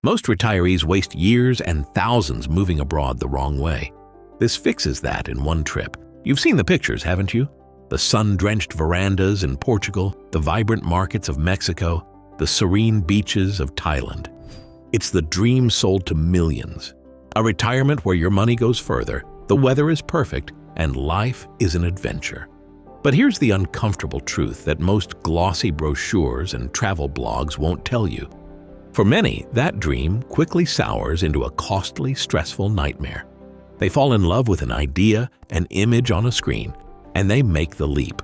Most retirees waste years and thousands moving abroad the wrong way. This fixes that in one trip. You've seen the pictures, haven't you? The sun-drenched verandas in Portugal, the vibrant markets of Mexico, the serene beaches of Thailand. It's the dream sold to millions. A retirement where your money goes further, the weather is perfect, and life is an adventure. But here's the uncomfortable truth that most glossy brochures and travel blogs won't tell you. For many, that dream quickly sours into a costly, stressful nightmare. They fall in love with an idea, an image on a screen, and they make the leap.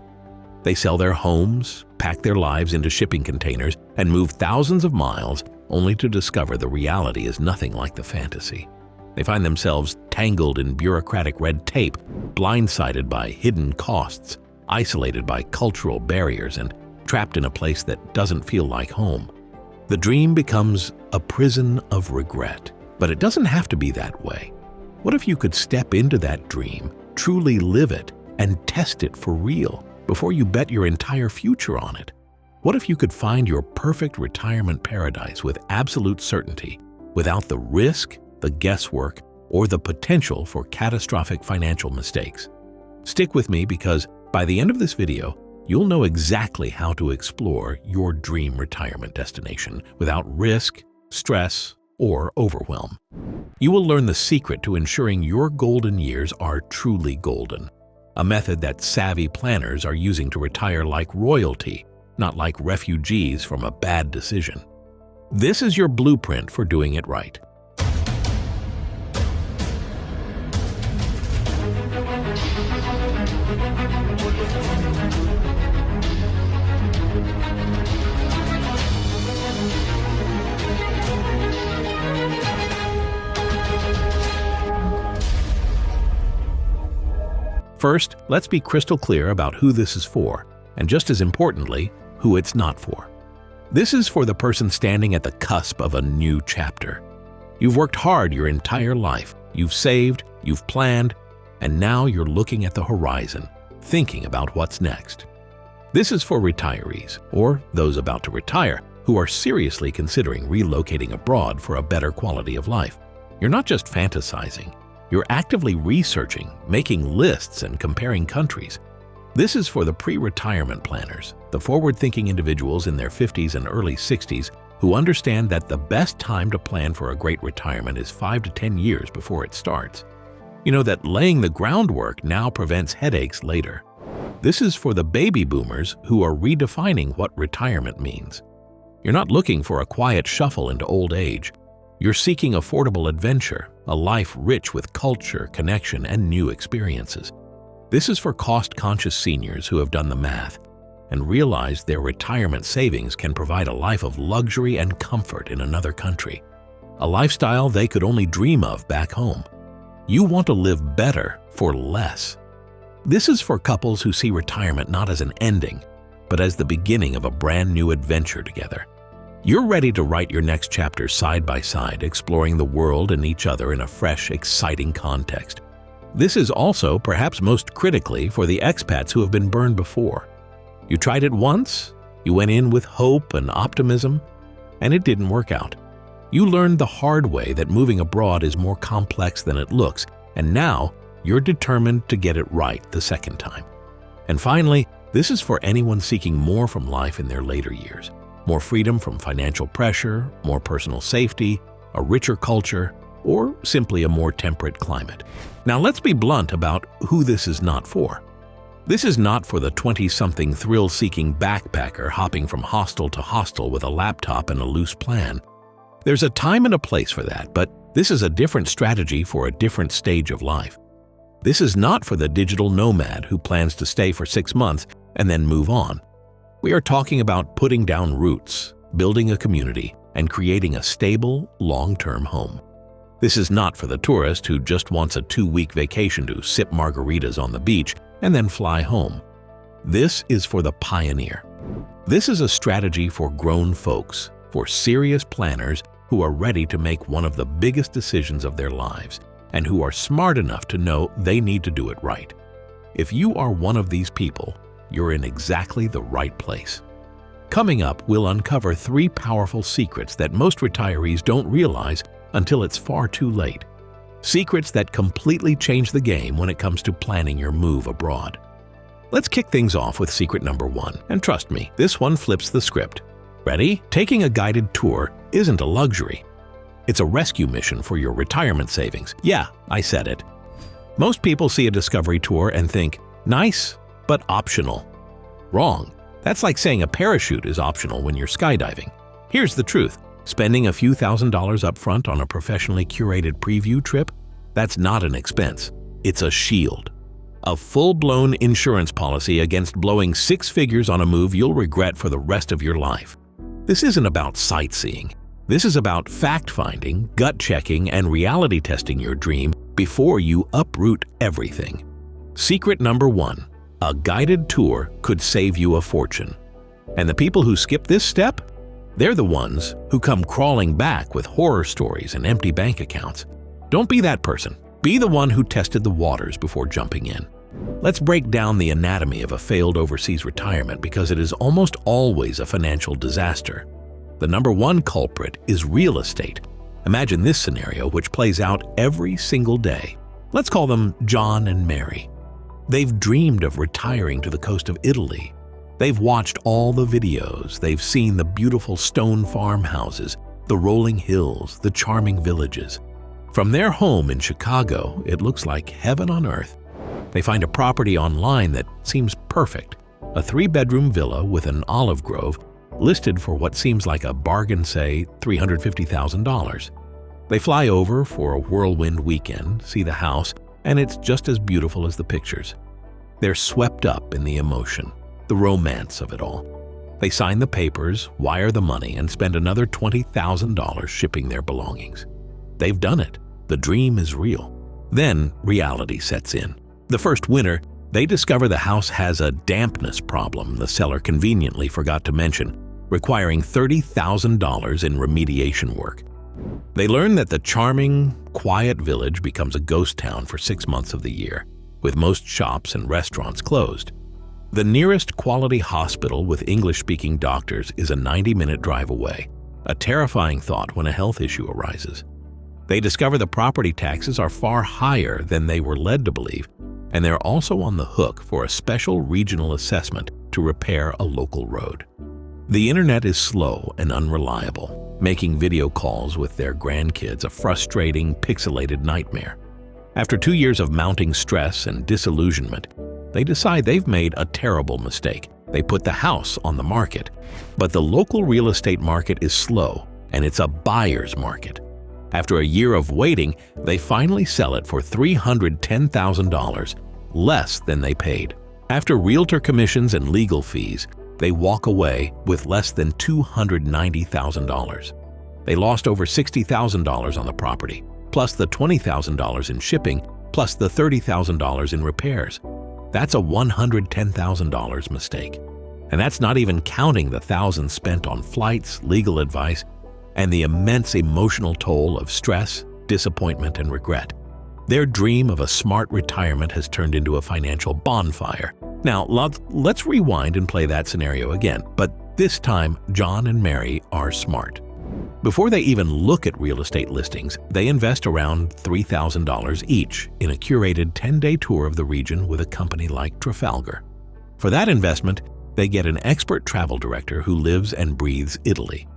They sell their homes, pack their lives into shipping containers, and move thousands of miles only to discover the reality is nothing like the fantasy. They find themselves tangled in bureaucratic red tape, blindsided by hidden costs, isolated by cultural barriers, and trapped in a place that doesn't feel like home. The dream becomes a prison of regret. But it doesn't have to be that way. What if you could step into that dream, truly live it, and test it for real before you bet your entire future on it? What if you could find your perfect retirement paradise with absolute certainty, without the risk, the guesswork, or the potential for catastrophic financial mistakes? Stick with me because by the end of this video, you'll know exactly how to explore your dream retirement destination without risk, stress, or overwhelm. You will learn the secret to ensuring your golden years are truly golden, a method that savvy planners are using to retire like royalty, not like refugees from a bad decision. This is your blueprint for doing it right. First, let's be crystal clear about who this is for, and just as importantly, who it's not for. This is for the person standing at the cusp of a new chapter. You've worked hard your entire life, you've saved, you've planned, and now you're looking at the horizon, thinking about what's next. This is for retirees, or those about to retire, who are seriously considering relocating abroad for a better quality of life. You're not just fantasizing. You're actively researching, making lists, and comparing countries. This is for the pre-retirement planners, the forward-thinking individuals in their 50s and early 60s who understand that the best time to plan for a great retirement is 5 to 10 years before it starts. You know that laying the groundwork now prevents headaches later. This is for the baby boomers who are redefining what retirement means. You're not looking for a quiet shuffle into old age. You're seeking affordable adventure, a life rich with culture, connection, and new experiences. This is for cost-conscious seniors who have done the math and realized their retirement savings can provide a life of luxury and comfort in another country, a lifestyle they could only dream of back home. You want to live better for less. This is for couples who see retirement not as an ending, but as the beginning of a brand new adventure together. You're ready to write your next chapter side by side, exploring the world and each other in a fresh, exciting context. This is also, perhaps most critically, for the expats who have been burned before. You tried it once, you went in with hope and optimism, and it didn't work out. You learned the hard way that moving abroad is more complex than it looks, and now you're determined to get it right the second time. And finally, this is for anyone seeking more from life in their later years. More freedom from financial pressure, more personal safety, a richer culture, or simply a more temperate climate. Now let's be blunt about who this is not for. This is not for the 20-something thrill-seeking backpacker hopping from hostel to hostel with a laptop and a loose plan. There's a time and a place for that, but this is a different strategy for a different stage of life. This is not for the digital nomad who plans to stay for 6 months and then move on. We are talking about putting down roots, building a community, and creating a stable, long-term home. This is not for the tourist who just wants a 2-week vacation to sip margaritas on the beach and then fly home. This is for the pioneer. This is a strategy for grown folks, for serious planners who are ready to make one of the biggest decisions of their lives and who are smart enough to know they need to do it right. If you are one of these people, you're in exactly the right place. Coming up, we'll uncover 3 powerful secrets that most retirees don't realize until it's far too late. Secrets that completely change the game when it comes to planning your move abroad. Let's kick things off with secret number 1, and trust me, this one flips the script. Ready? Taking a guided tour isn't a luxury. It's a rescue mission for your retirement savings. Yeah, I said it. Most people see a discovery tour and think, nice, but optional. Wrong. That's like saying a parachute is optional when you're skydiving. Here's the truth. Spending a few $1,000s up front on a professionally curated preview trip? That's not an expense. It's a shield. A full-blown insurance policy against blowing 6 figures on a move you'll regret for the rest of your life. This isn't about sightseeing. This is about fact-finding, gut-checking, and reality testing your dream before you uproot everything. Secret number 1. A guided tour could save you a fortune. And the people who skip this step? They're the ones who come crawling back with horror stories and empty bank accounts. Don't be that person. Be the one who tested the waters before jumping in. Let's break down the anatomy of a failed overseas retirement because it is almost always a financial disaster. The number 1 culprit is real estate. Imagine this scenario, which plays out every single day. Let's call them John and Mary. They've dreamed of retiring to the coast of Italy. They've watched all the videos. They've seen the beautiful stone farmhouses, the rolling hills, the charming villages. From their home in Chicago, it looks like heaven on earth. They find a property online that seems perfect, a 3-bedroom villa with an olive grove listed for what seems like a bargain, say $350,000. They fly over for a whirlwind weekend, see the house, and it's just as beautiful as the pictures. They're swept up in the emotion, the romance of it all. They sign the papers, wire the money, and spend another $20,000 shipping their belongings. They've done it. The dream is real. Then reality sets in. The first winter, they discover the house has a dampness problem the seller conveniently forgot to mention, requiring $30,000 in remediation work. They learn that the charming, quiet village becomes a ghost town for 6 months of the year, with most shops and restaurants closed. The nearest quality hospital with English-speaking doctors is a 90-minute drive away, a terrifying thought when a health issue arises. They discover the property taxes are far higher than they were led to believe, and they're also on the hook for a special regional assessment to repair a local road. The internet is slow and unreliable, making video calls with their grandkids a frustrating, pixelated nightmare. After 2 years of mounting stress and disillusionment, they decide they've made a terrible mistake. They put the house on the market. But the local real estate market is slow, and it's a buyer's market. After a year of waiting, they finally sell it for $310,000, less than they paid. After realtor commissions and legal fees, they walk away with less than $290,000. They lost over $60,000 on the property, plus the $20,000 in shipping, plus the $30,000 in repairs. That's a $110,000 mistake. And that's not even counting the thousands spent on flights, legal advice, and the immense emotional toll of stress, disappointment, and regret. Their dream of a smart retirement has turned into a financial bonfire. Now, let's rewind and play that scenario again, but this time, John and Mary are smart. Before they even look at real estate listings, they invest around $3,000 each in a curated 10-day tour of the region with a company like Trafalgar. For that investment, they get an expert travel director who lives and breathes Italy.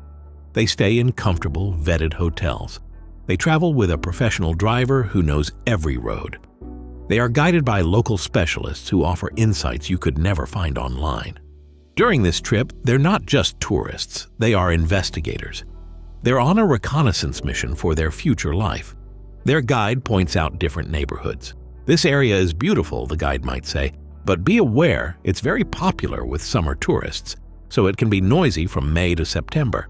They stay in comfortable, vetted hotels. They travel with a professional driver who knows every road. They are guided by local specialists who offer insights you could never find online. During this trip, they're not just tourists, they are investigators. They're on a reconnaissance mission for their future life. Their guide points out different neighborhoods. This area is beautiful, the guide might say, but be aware it's very popular with summer tourists, so it can be noisy from May to September.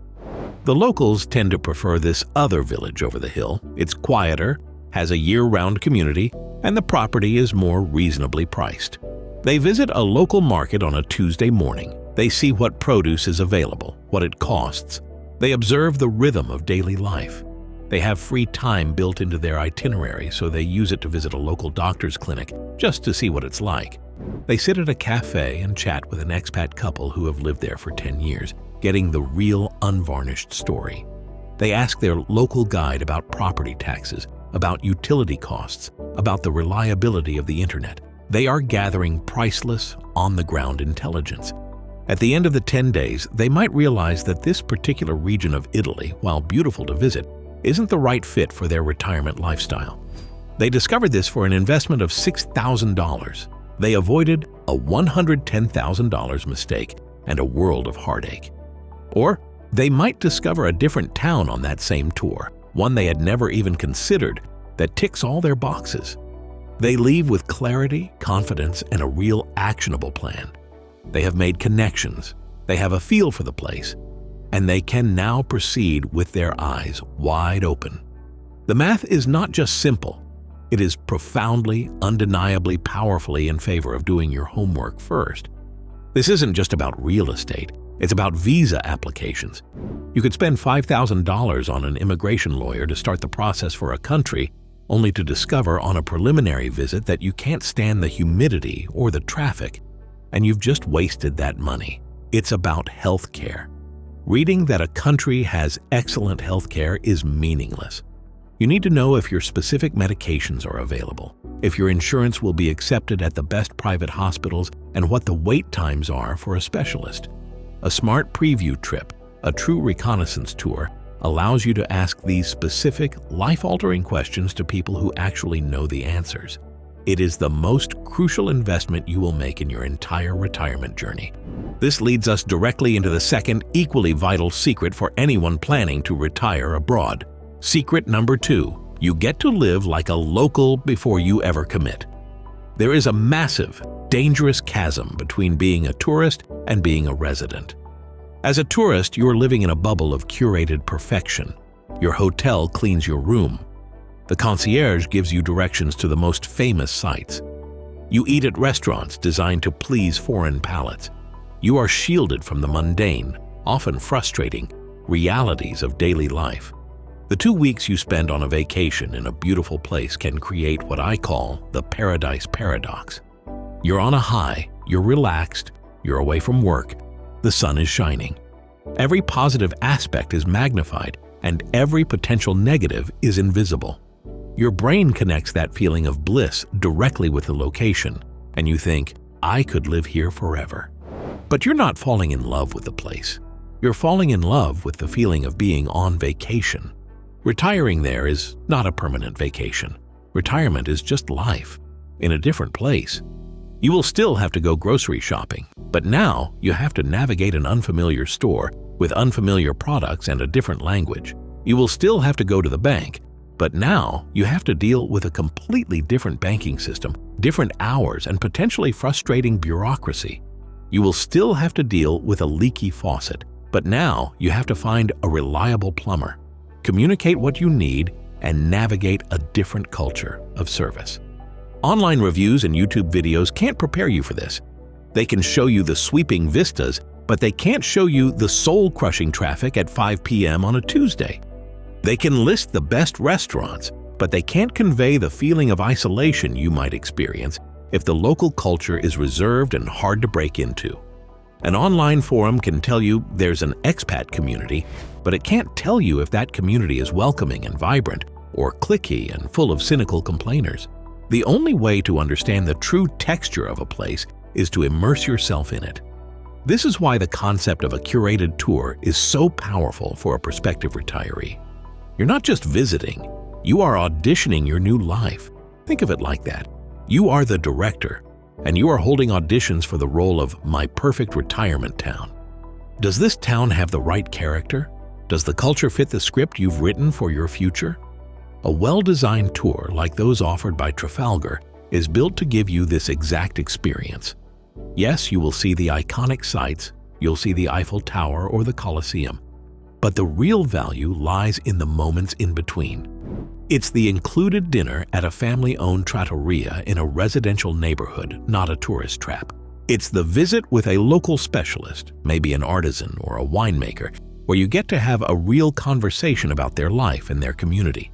The locals tend to prefer this other village over the hill. It's quieter, has a year-round community, and the property is more reasonably priced. They visit a local market on a Tuesday morning. They see what produce is available, what it costs. They observe the rhythm of daily life. They have free time built into their itinerary, so they use it to visit a local doctor's clinic just to see what it's like. They sit at a cafe and chat with an expat couple who have lived there for 10 years, getting the real, unvarnished story. They ask their local guide about property taxes, about utility costs, about the reliability of the internet. They are gathering priceless, on-the-ground intelligence. At the end of the 10 days, they might realize that this particular region of Italy, while beautiful to visit, isn't the right fit for their retirement lifestyle. They discovered this for an investment of $6,000. They avoided a $110,000 mistake and a world of heartache. Or they might discover a different town on that same tour, one they had never even considered, that ticks all their boxes. They leave with clarity, confidence, and a real actionable plan. They have made connections, they have a feel for the place, and they can now proceed with their eyes wide open. The math is not just simple, it is profoundly, undeniably, powerfully in favor of doing your homework first. This isn't just about real estate, it's about visa applications. You could spend $5,000 on an immigration lawyer to start the process for a country, only to discover on a preliminary visit that you can't stand the humidity or the traffic, and you've just wasted that money. It's about healthcare. Reading that a country has excellent healthcare is meaningless. You need to know if your specific medications are available, if your insurance will be accepted at the best private hospitals, and what the wait times are for a specialist. A smart preview trip, a true reconnaissance tour, allows you to ask these specific, life-altering questions to people who actually know the answers. It is the most crucial investment you will make in your entire retirement journey. This leads us directly into the second, equally vital secret for anyone planning to retire abroad. Secret number 2, you get to live like a local before you ever commit. There is a massive, dangerous chasm between being a tourist and being a resident. As a tourist, you're living in a bubble of curated perfection. Your hotel cleans your room. The concierge gives you directions to the most famous sites. You eat at restaurants designed to please foreign palates. You are shielded from the mundane, often frustrating, realities of daily life. The 2 weeks you spend on a vacation in a beautiful place can create what I call the paradise paradox. You're on a high, you're relaxed, you're away from work, the sun is shining. Every positive aspect is magnified, and every potential negative is invisible. Your brain connects that feeling of bliss directly with the location, and you think, I could live here forever. But you're not falling in love with the place. You're falling in love with the feeling of being on vacation. Retiring there is not a permanent vacation. Retirement is just life, in a different place. You will still have to go grocery shopping, but now you have to navigate an unfamiliar store with unfamiliar products and a different language. You will still have to go to the bank, but now you have to deal with a completely different banking system, different hours, and potentially frustrating bureaucracy. You will still have to deal with a leaky faucet, but now you have to find a reliable plumber, communicate what you need, and navigate a different culture of service. Online reviews and YouTube videos can't prepare you for this. They can show you the sweeping vistas, but they can't show you the soul-crushing traffic at 5 p.m. on a Tuesday. They can list the best restaurants, but they can't convey the feeling of isolation you might experience if the local culture is reserved and hard to break into. An online forum can tell you there's an expat community, but it can't tell you if that community is welcoming and vibrant, or cliquey and full of cynical complainers. The only way to understand the true texture of a place is to immerse yourself in it. This is why the concept of a curated tour is so powerful for a prospective retiree. You're not just visiting, you are auditioning your new life. Think of it like that. You are the director, and you are holding auditions for the role of my perfect retirement town. Does this town have the right character? Does the culture fit the script you've written for your future? A well-designed tour like those offered by Trafalgar is built to give you this exact experience. Yes, you will see the iconic sights, you'll see the Eiffel Tower or the Colosseum, but the real value lies in the moments in between. It's the included dinner at a family-owned trattoria in a residential neighborhood, not a tourist trap. It's the visit with a local specialist, maybe an artisan or a winemaker, where you get to have a real conversation about their life and their community.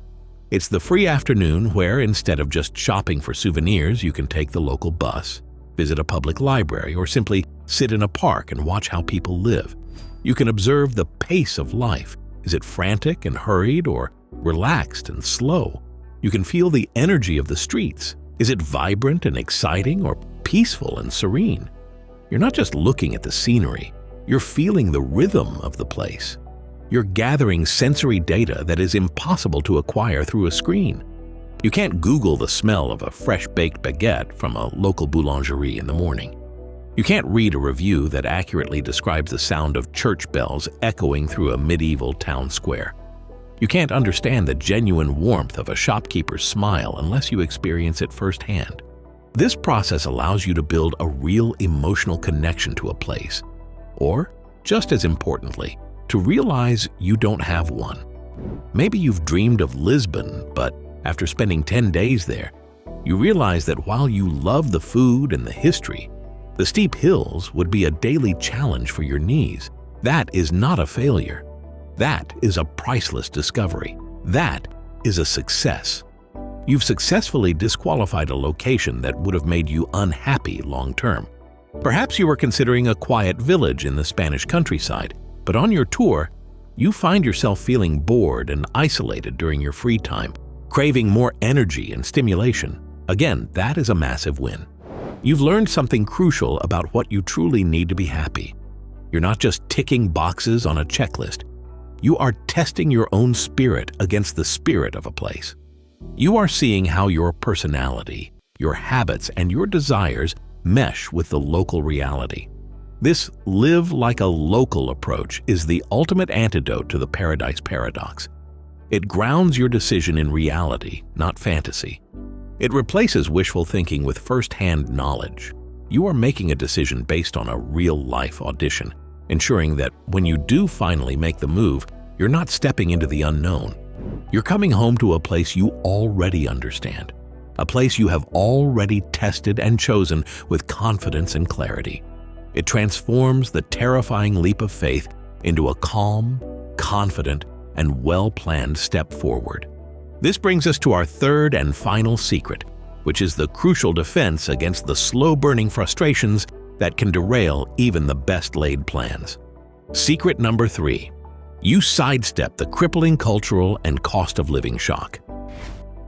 It's the free afternoon where, instead of just shopping for souvenirs, you can take the local bus, visit a public library, or simply sit in a park and watch how people live. You can observe the pace of life. Is it frantic and hurried, or relaxed and slow? You can feel the energy of the streets. Is it vibrant and exciting, or peaceful and serene? You're not just looking at the scenery, you're feeling the rhythm of the place. You're gathering sensory data that is impossible to acquire through a screen. You can't Google the smell of a fresh-baked baguette from a local boulangerie in the morning. You can't read a review that accurately describes the sound of church bells echoing through a medieval town square. You can't understand the genuine warmth of a shopkeeper's smile unless you experience it firsthand. This process allows you to build a real emotional connection to a place. Or, just as importantly, to realize you don't have one. Maybe you've dreamed of Lisbon, but after spending 10 days there, you realize that while you love the food and the history, the steep hills would be a daily challenge for your knees. That is not a failure. That is a priceless discovery. That is a success. You've successfully disqualified a location that would have made you unhappy long-term. Perhaps you were considering a quiet village in the Spanish countryside, but on your tour, you find yourself feeling bored and isolated during your free time, craving more energy and stimulation. Again, that is a massive win. You've learned something crucial about what you truly need to be happy. You're not just ticking boxes on a checklist. You are testing your own spirit against the spirit of a place. You are seeing how your personality, your habits, and your desires mesh with the local reality. This live like a local approach is the ultimate antidote to the paradise paradox. It grounds your decision in reality, not fantasy. It replaces wishful thinking with first-hand knowledge. You are making a decision based on a real-life audition, ensuring that when you do finally make the move, you're not stepping into the unknown. You're coming home to a place you already understand, a place you have already tested and chosen with confidence and clarity. It transforms the terrifying leap of faith into a calm, confident, and well-planned step forward. This brings us to our third and final secret, which is the crucial defense against the slow-burning frustrations that can derail even the best-laid plans. Secret number 3. You sidestep the crippling cultural and cost of living shock.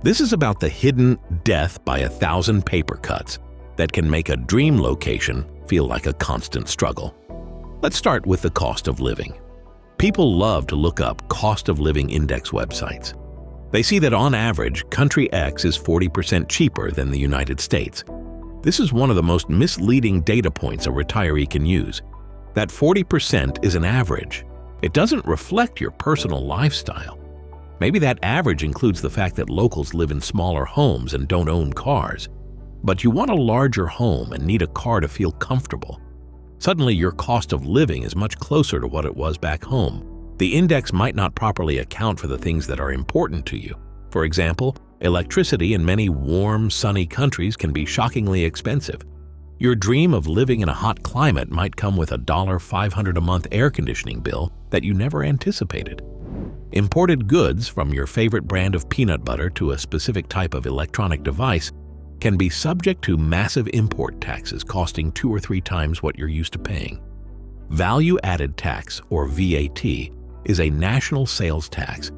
This is about the hidden death by 1,000 paper cuts that can make a dream location feel like a constant struggle. Let's start with the cost of living. People love to look up cost of living index websites. They see that on average, country X is 40% cheaper than the United States. This is one of the most misleading data points a retiree can use. That 40% is an average. It doesn't reflect your personal lifestyle. Maybe that average includes the fact that locals live in smaller homes and don't own cars. But you want a larger home and need a car to feel comfortable. Suddenly, your cost of living is much closer to what it was back home. The index might not properly account for the things that are important to you. For example, electricity in many warm, sunny countries can be shockingly expensive. Your dream of living in a hot climate might come with a $500 a month air conditioning bill that you never anticipated. Imported goods, from your favorite brand of peanut butter to a specific type of electronic device, can be subject to massive import taxes costing 2 or 3 times what you're used to paying. Value-added tax, or VAT, is a national sales tax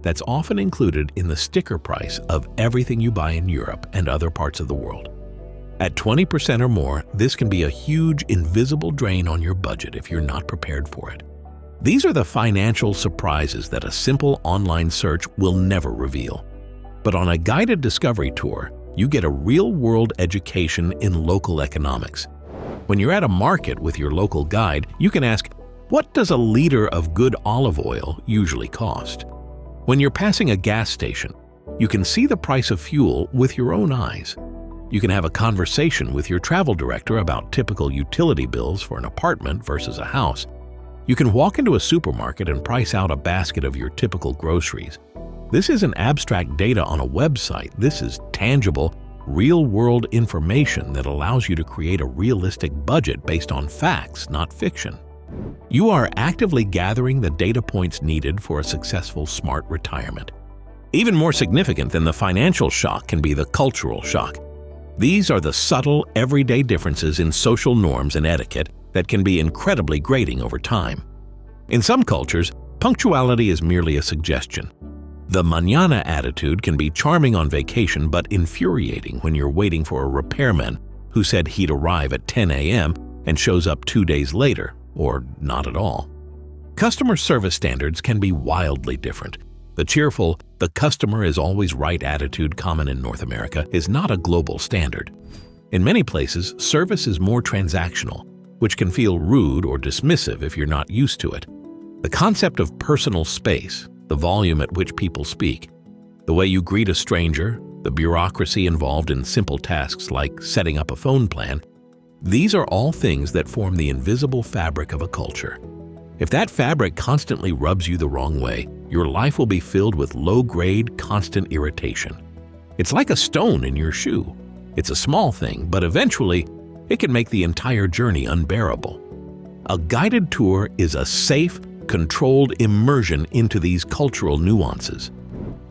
that's often included in the sticker price of everything you buy in Europe and other parts of the world. At 20% or more, this can be a huge invisible drain on your budget if you're not prepared for it. These are the financial surprises that a simple online search will never reveal. But on a guided discovery tour, you get a real-world education in local economics. When you're at a market with your local guide, you can ask, what does a liter of good olive oil usually cost? When you're passing a gas station, you can see the price of fuel with your own eyes. You can have a conversation with your travel director about typical utility bills for an apartment versus a house. You can walk into a supermarket and price out a basket of your typical groceries. This isn't abstract data on a website. This is tangible, real-world information that allows you to create a realistic budget based on facts, not fiction. You are actively gathering the data points needed for a successful smart retirement. Even more significant than the financial shock can be the cultural shock. These are the subtle, everyday differences in social norms and etiquette that can be incredibly grating over time. In some cultures, punctuality is merely a suggestion. The mañana attitude can be charming on vacation but infuriating when you're waiting for a repairman who said he'd arrive at 10 a.m. and shows up 2 days later, or not at all. Customer service standards can be wildly different. The cheerful, "the customer is always right" attitude common in North America is not a global standard. In many places, service is more transactional, which can feel rude or dismissive if you're not used to it. The concept of personal space, the volume at which people speak, the way you greet a stranger, the bureaucracy involved in simple tasks like setting up a phone plan, these are all things that form the invisible fabric of a culture. If that fabric constantly rubs you the wrong way, your life will be filled with low-grade, constant irritation. It's like a stone in your shoe. It's a small thing, but eventually, it can make the entire journey unbearable. A guided tour is a safe, controlled immersion into these cultural nuances.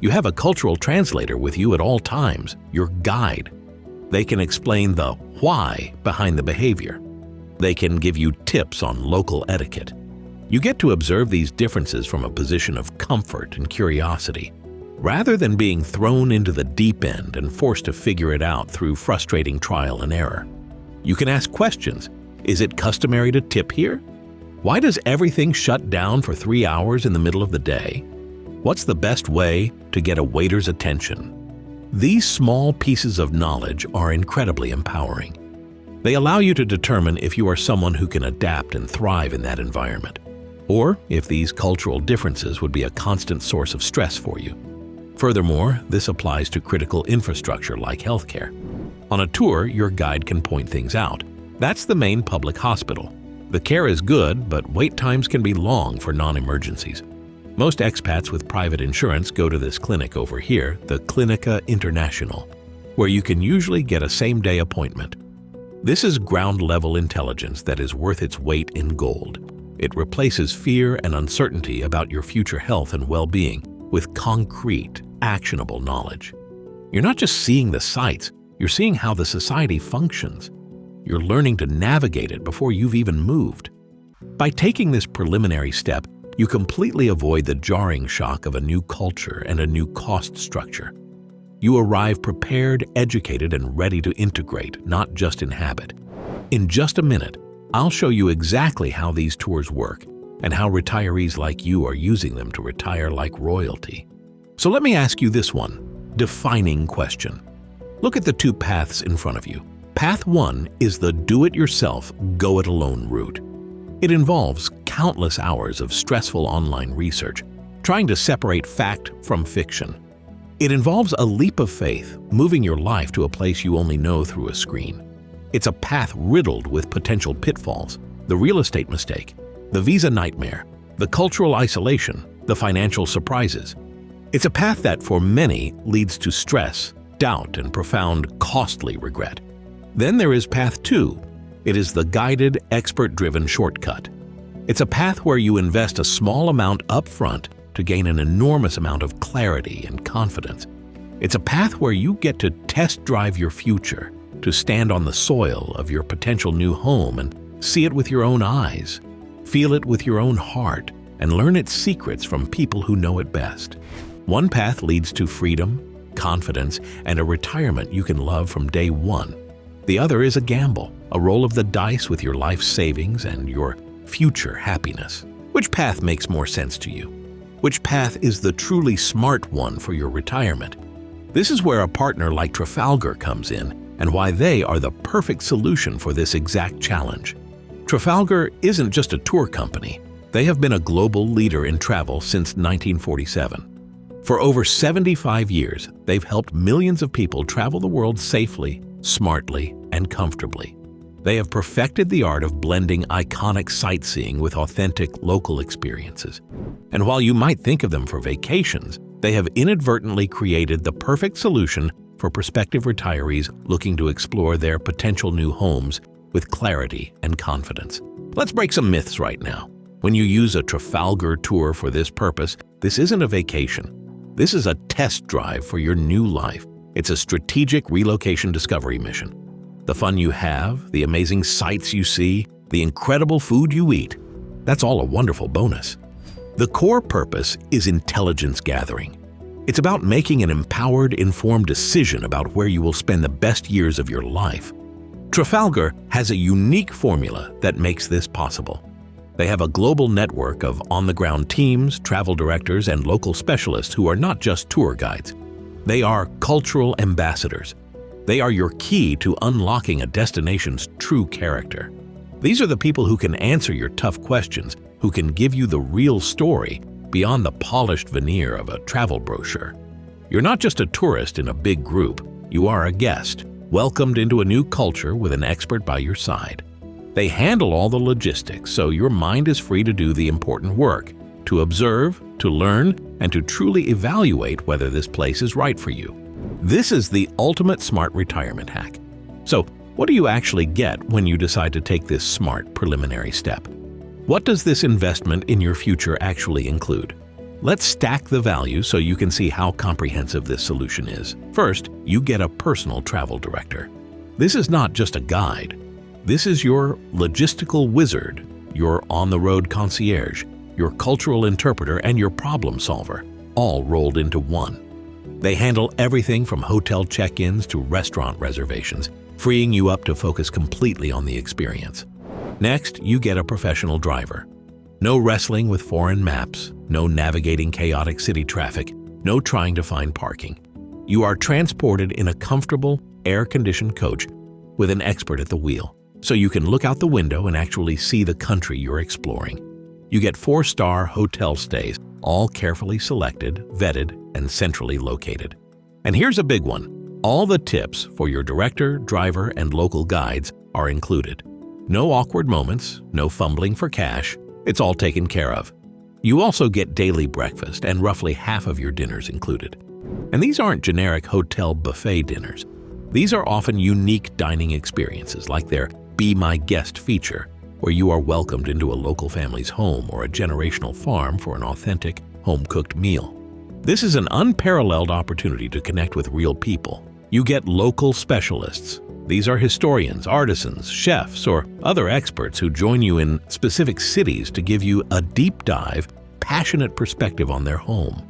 You have a cultural translator with you at all times, your guide. They can explain the why behind the behavior. They can give you tips on local etiquette. You get to observe these differences from a position of comfort and curiosity, rather than being thrown into the deep end and forced to figure it out through frustrating trial and error. You can ask questions. Is it customary to tip here? Why does everything shut down for 3 hours in the middle of the day? What's the best way to get a waiter's attention? These small pieces of knowledge are incredibly empowering. They allow you to determine if you are someone who can adapt and thrive in that environment, or if these cultural differences would be a constant source of stress for you. Furthermore, this applies to critical infrastructure like healthcare. On a tour, your guide can point things out. That's the main public hospital. The care is good, but wait times can be long for non-emergencies. Most expats with private insurance go to this clinic over here, the Clínica International, where you can usually get a same-day appointment. This is ground-level intelligence that is worth its weight in gold. It replaces fear and uncertainty about your future health and well-being with concrete, actionable knowledge. You're not just seeing the sights, you're seeing how the society functions. You're learning to navigate it before you've even moved. By taking this preliminary step, you completely avoid the jarring shock of a new culture and a new cost structure. You arrive prepared, educated, and ready to integrate, not just inhabit. In just a minute, I'll show you exactly how these tours work and how retirees like you are using them to retire like royalty. So let me ask you this one defining question. Look at the two paths in front of you. Path 1 is the do-it-yourself, go-it-alone route. It involves countless hours of stressful online research, trying to separate fact from fiction. It involves a leap of faith, moving your life to a place you only know through a screen. It's a path riddled with potential pitfalls, the real estate mistake, the visa nightmare, the cultural isolation, the financial surprises. It's a path that, for many, leads to stress, doubt, and profound, costly regret. Then there is Path 2. It is the guided, expert-driven shortcut. It's a path where you invest a small amount up front to gain an enormous amount of clarity and confidence. It's a path where you get to test drive your future, to stand on the soil of your potential new home and see it with your own eyes, feel it with your own heart, and learn its secrets from people who know it best. One path leads to freedom, confidence, and a retirement you can love from day one. The other is a gamble, a roll of the dice with your life savings and your future happiness. Which path makes more sense to you? Which path is the truly smart one for your retirement? This is where a partner like Trafalgar comes in and why they are the perfect solution for this exact challenge. Trafalgar isn't just a tour company. They have been a global leader in travel since 1947. For over 75 years, they've helped millions of people travel the world safely, smartly, and comfortably. They have perfected the art of blending iconic sightseeing with authentic local experiences. And while you might think of them for vacations, they have inadvertently created the perfect solution for prospective retirees looking to explore their potential new homes with clarity and confidence. Let's break some myths right now. When you use a Trafalgar tour for this purpose, this isn't a vacation. This is a test drive for your new life. It's a strategic relocation discovery mission. The fun you have, the amazing sights you see, the incredible food you eat, that's all a wonderful bonus. The core purpose is intelligence gathering. It's about making an empowered, informed decision about where you will spend the best years of your life. Trafalgar has a unique formula that makes this possible. They have a global network of on-the-ground teams, travel directors, and local specialists who are not just tour guides. They are cultural ambassadors. They are your key to unlocking a destination's true character. These are the people who can answer your tough questions, who can give you the real story beyond the polished veneer of a travel brochure. You're not just a tourist in a big group. You are a guest, welcomed into a new culture with an expert by your side. They handle all the logistics, so your mind is free to do the important work, to observe, to learn, and to truly evaluate whether this place is right for you. This is the ultimate smart retirement hack. So, what do you actually get when you decide to take this smart preliminary step? What does this investment in your future actually include? Let's stack the value so you can see how comprehensive this solution is. First, you get a personal travel director. This is not just a guide. This is your logistical wizard, your on-the-road concierge, your cultural interpreter, and your problem solver, all rolled into one. They handle everything from hotel check-ins to restaurant reservations, freeing you up to focus completely on the experience. Next, you get a professional driver. No wrestling with foreign maps, no navigating chaotic city traffic, no trying to find parking. You are transported in a comfortable, air-conditioned coach with an expert at the wheel, so you can look out the window and actually see the country you're exploring. You get 4-star hotel stays, all carefully selected, vetted, and centrally located. And here's a big one. All the tips for your director, driver, and local guides are included. No awkward moments, no fumbling for cash. It's all taken care of. You also get daily breakfast and roughly half of your dinners included. And these aren't generic hotel buffet dinners. These are often unique dining experiences like their Be My Guest feature, where you are welcomed into a local family's home or a generational farm for an authentic, home-cooked meal. This is an unparalleled opportunity to connect with real people. You get local specialists. These are historians, artisans, chefs, or other experts who join you in specific cities to give you a deep dive, passionate perspective on their home.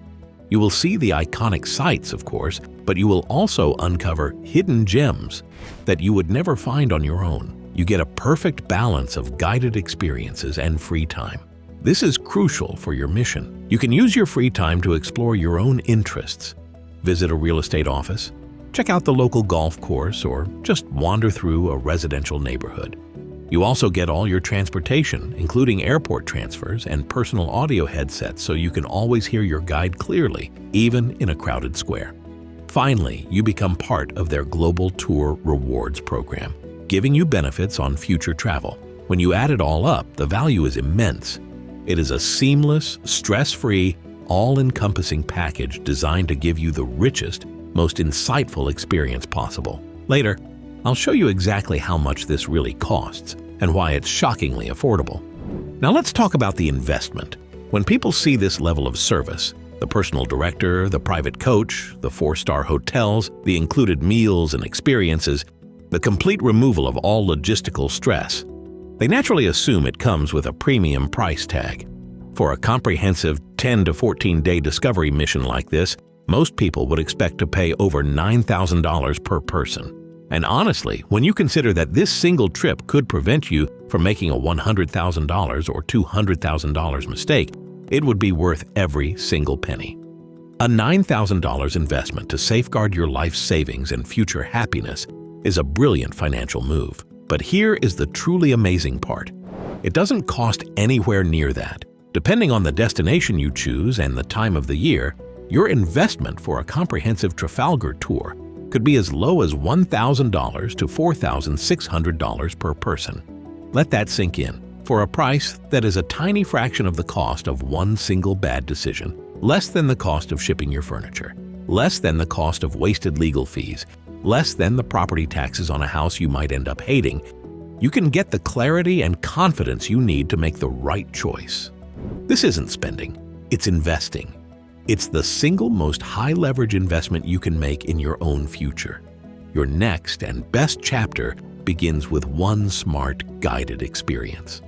You will see the iconic sights, of course, but you will also uncover hidden gems that you would never find on your own. You get a perfect balance of guided experiences and free time. This is crucial for your mission. You can use your free time to explore your own interests, visit a real estate office, check out the local golf course, or just wander through a residential neighborhood. You also get all your transportation, including airport transfers and personal audio headsets, so you can always hear your guide clearly, even in a crowded square. Finally, you become part of their global tour rewards program, giving you benefits on future travel. When you add it all up, the value is immense. It is a seamless, stress-free, all-encompassing package designed to give you the richest, most insightful experience possible. Later, I'll show you exactly how much this really costs and why it's shockingly affordable. Now let's talk about the investment. When people see this level of service, the personal director, the private coach, the 4-star hotels, the included meals and experiences, the complete removal of all logistical stress, they naturally assume it comes with a premium price tag. For a comprehensive 10 to 14-day discovery mission like this, most people would expect to pay over $9,000 per person. And honestly, when you consider that this single trip could prevent you from making a $100,000 or $200,000 mistake, it would be worth every single penny. A $9,000 investment to safeguard your life savings and future happiness is a brilliant financial move. But here is the truly amazing part. It doesn't cost anywhere near that. Depending on the destination you choose and the time of the year, your investment for a comprehensive Trafalgar tour could be as low as $1,000 to $4,600 per person. Let that sink in. For a price that is a tiny fraction of the cost of one single bad decision, less than the cost of shipping your furniture, less than the cost of wasted legal fees, less than the property taxes on a house you might end up hating, you can get the clarity and confidence you need to make the right choice. This isn't spending, it's investing. It's the single most high-leverage investment you can make in your own future. Your next and best chapter begins with one smart, guided experience.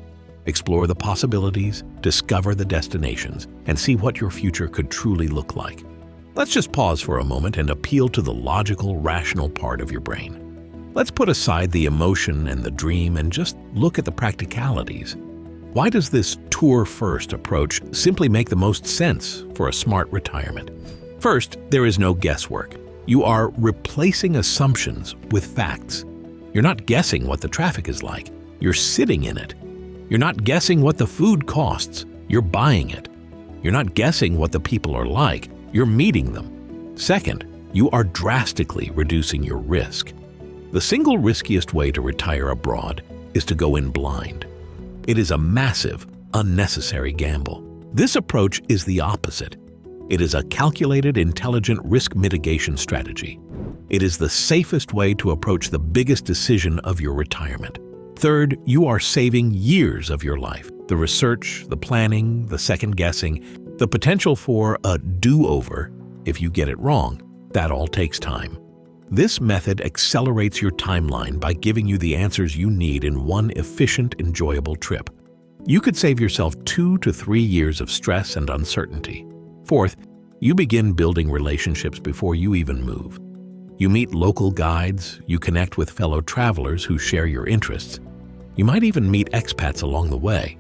Explore the possibilities, discover the destinations, and see what your future could truly look like. Let's just pause for a moment and appeal to the logical, rational part of your brain. Let's put aside the emotion and the dream and just look at the practicalities. Why does this tour-first approach simply make the most sense for a smart retirement? First, there is no guesswork. You are replacing assumptions with facts. You're not guessing what the traffic is like. You're sitting in it. You're not guessing what the food costs. You're buying it. You're not guessing what the people are like. You're meeting them. Second, you are drastically reducing your risk. The single riskiest way to retire abroad is to go in blind. It is a massive, unnecessary gamble. This approach is the opposite. It is a calculated, intelligent risk mitigation strategy. It is the safest way to approach the biggest decision of your retirement. Third, you are saving years of your life. The research, the planning, the second-guessing, the potential for a do-over if you get it wrong, that all takes time. This method accelerates your timeline by giving you the answers you need in one efficient, enjoyable trip. You could save yourself 2 to 3 years of stress and uncertainty. Fourth, you begin building relationships before you even move. You meet local guides, you connect with fellow travelers who share your interests. You might even meet expats along the way.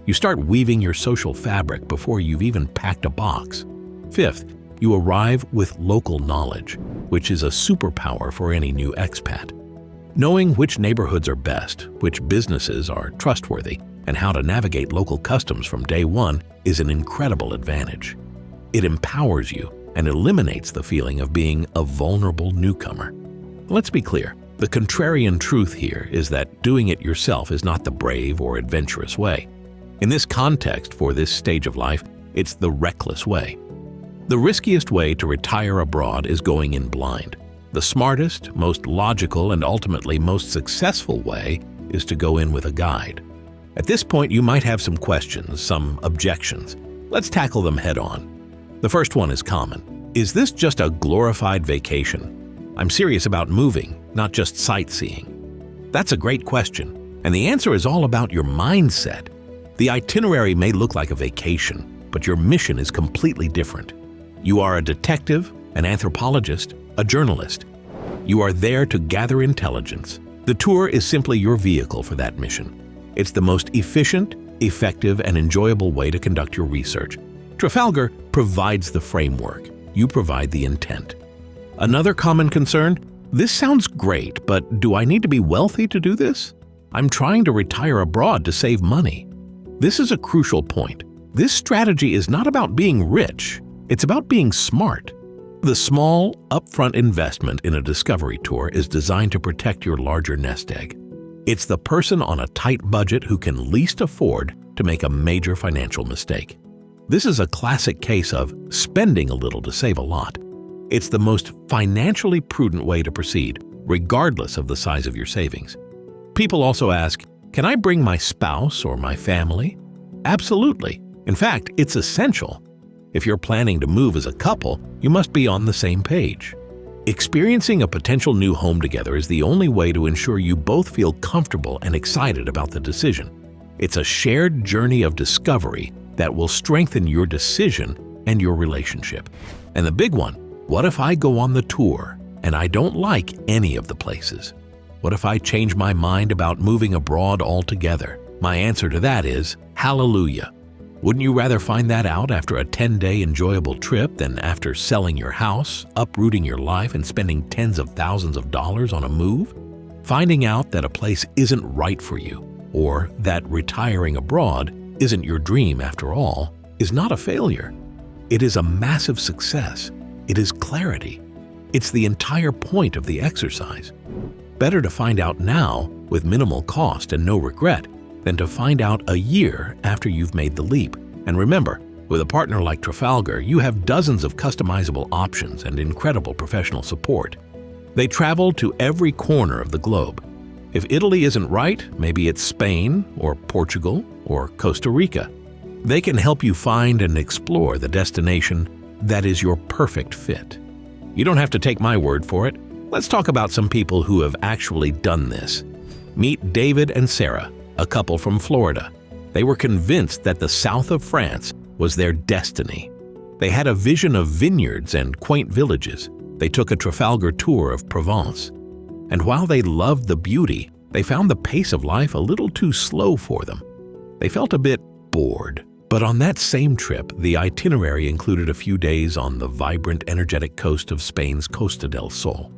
You start weaving your social fabric before you've even packed a box. Fifth, you arrive with local knowledge, which is a superpower for any new expat. Knowing which neighborhoods are best, which businesses are trustworthy, and how to navigate local customs from day one is an incredible advantage. It empowers you and eliminates the feeling of being a vulnerable newcomer. Let's be clear, the contrarian truth here is that doing it yourself is not the brave or adventurous way. In this context, for this stage of life, it's the reckless way. The riskiest way to retire abroad is going in blind. The smartest, most logical, and ultimately most successful way is to go in with a guide. At this point, you might have some questions, some objections. Let's tackle them head on. The first one is common. Is this just a glorified vacation? I'm serious about moving, not just sightseeing. That's a great question, and the answer is all about your mindset. The itinerary may look like a vacation, but your mission is completely different. You are a detective, an anthropologist, a journalist. You are there to gather intelligence. The tour is simply your vehicle for that mission. It's the most efficient, effective, and enjoyable way to conduct your research. Trafalgar provides the framework. You provide the intent. Another common concern? This sounds great, but do I need to be wealthy to do this? I'm trying to retire abroad to save money. This is a crucial point. This strategy is not about being rich. It's about being smart. The small, upfront investment in a discovery tour is designed to protect your larger nest egg. It's the person on a tight budget who can least afford to make a major financial mistake. This is a classic case of spending a little to save a lot. It's the most financially prudent way to proceed, regardless of the size of your savings. People also ask, can I bring my spouse or my family? Absolutely. In fact, it's essential. If you're planning to move as a couple, you must be on the same page. Experiencing a potential new home together is the only way to ensure you both feel comfortable and excited about the decision. It's a shared journey of discovery that will strengthen your decision and your relationship. And the big one, what if I go on the tour and I don't like any of the places? What if I change my mind about moving abroad altogether? My answer to that is, hallelujah. Wouldn't you rather find that out after a 10-day enjoyable trip than after selling your house, uprooting your life, and spending tens of thousands of dollars on a move? Finding out that a place isn't right for you, or that retiring abroad isn't your dream after all, is not a failure. It is a massive success. It is clarity. It's the entire point of the exercise. Better to find out now with minimal cost and no regret than to find out a year after you've made the leap. And remember, with a partner like Trafalgar, you have dozens of customizable options and incredible professional support. They travel to every corner of the globe. If Italy isn't right, maybe it's Spain or Portugal or Costa Rica. They can help you find and explore the destination that is your perfect fit. You don't have to take my word for it. Let's talk about some people who have actually done this. Meet David and Sarah, a couple from Florida. They were convinced that the south of France was their destiny. They had a vision of vineyards and quaint villages. They took a Trafalgar tour of Provence. And while they loved the beauty, they found the pace of life a little too slow for them. They felt a bit bored. But on that same trip, the itinerary included a few days on the vibrant, energetic coast of Spain's Costa del Sol.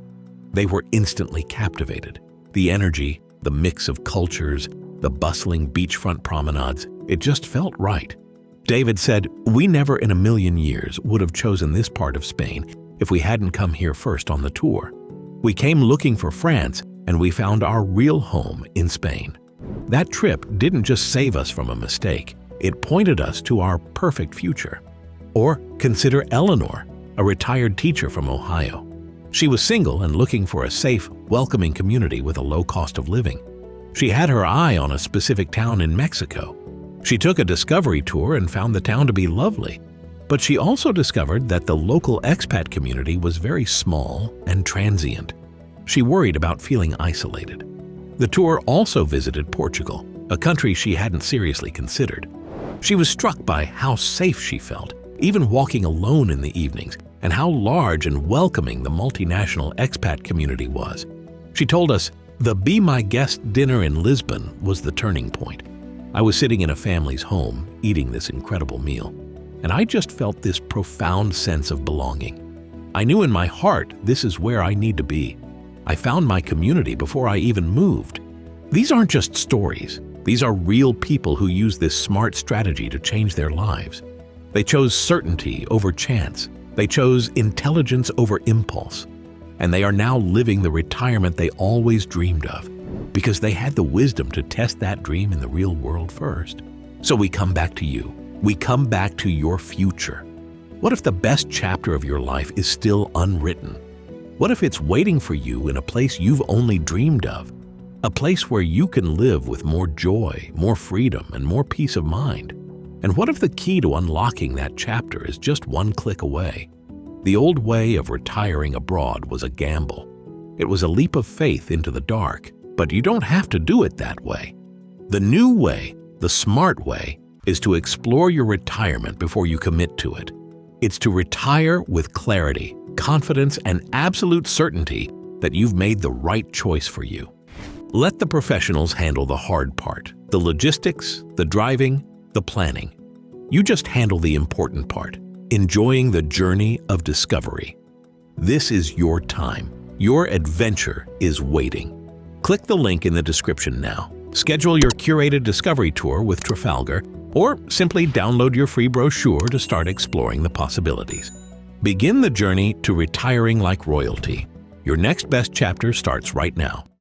They were instantly captivated. The energy, the mix of cultures, the bustling beachfront promenades, it just felt right. David said, "We never in a million years would have chosen this part of Spain if we hadn't come here first on the tour. We came looking for France, and we found our real home in Spain." That trip didn't just save us from a mistake. It pointed us to our perfect future. Or consider Eleanor, a retired teacher from Ohio. She was single and looking for a safe, welcoming community with a low cost of living. She had her eye on a specific town in Mexico. She took a discovery tour and found the town to be lovely. But she also discovered that the local expat community was very small and transient. She worried about feeling isolated. The tour also visited Portugal, a country she hadn't seriously considered. She was struck by how safe she felt, even walking alone in the evenings, and how large and welcoming the multinational expat community was. She told us, "The Be My Guest dinner in Lisbon was the turning point. I was sitting in a family's home, eating this incredible meal, and I just felt this profound sense of belonging. I knew in my heart this is where I need to be. I found my community before I even moved." These aren't just stories. These are real people who use this smart strategy to change their lives. They chose certainty over chance. They chose intelligence over impulse. And they are now living the retirement they always dreamed of because they had the wisdom to test that dream in the real world first. So we come back to you. We come back to your future. What if the best chapter of your life is still unwritten? What if it's waiting for you in a place you've only dreamed of? A place where you can live with more joy, more freedom, and more peace of mind. And what if the key to unlocking that chapter is just one click away? The old way of retiring abroad was a gamble. It was a leap of faith into the dark, but you don't have to do it that way. The new way, the smart way, is to explore your retirement before you commit to it. It's to retire with clarity, confidence, and absolute certainty that you've made the right choice for you. Let the professionals handle the hard part, the logistics, the driving, the planning. You just handle the important part, enjoying the journey of discovery. This is your time. Your adventure is waiting. Click the link in the description now. Schedule your curated discovery tour with Trafalgar, or simply download your free brochure to start exploring the possibilities. Begin the journey to retiring like royalty. Your next best chapter starts right now.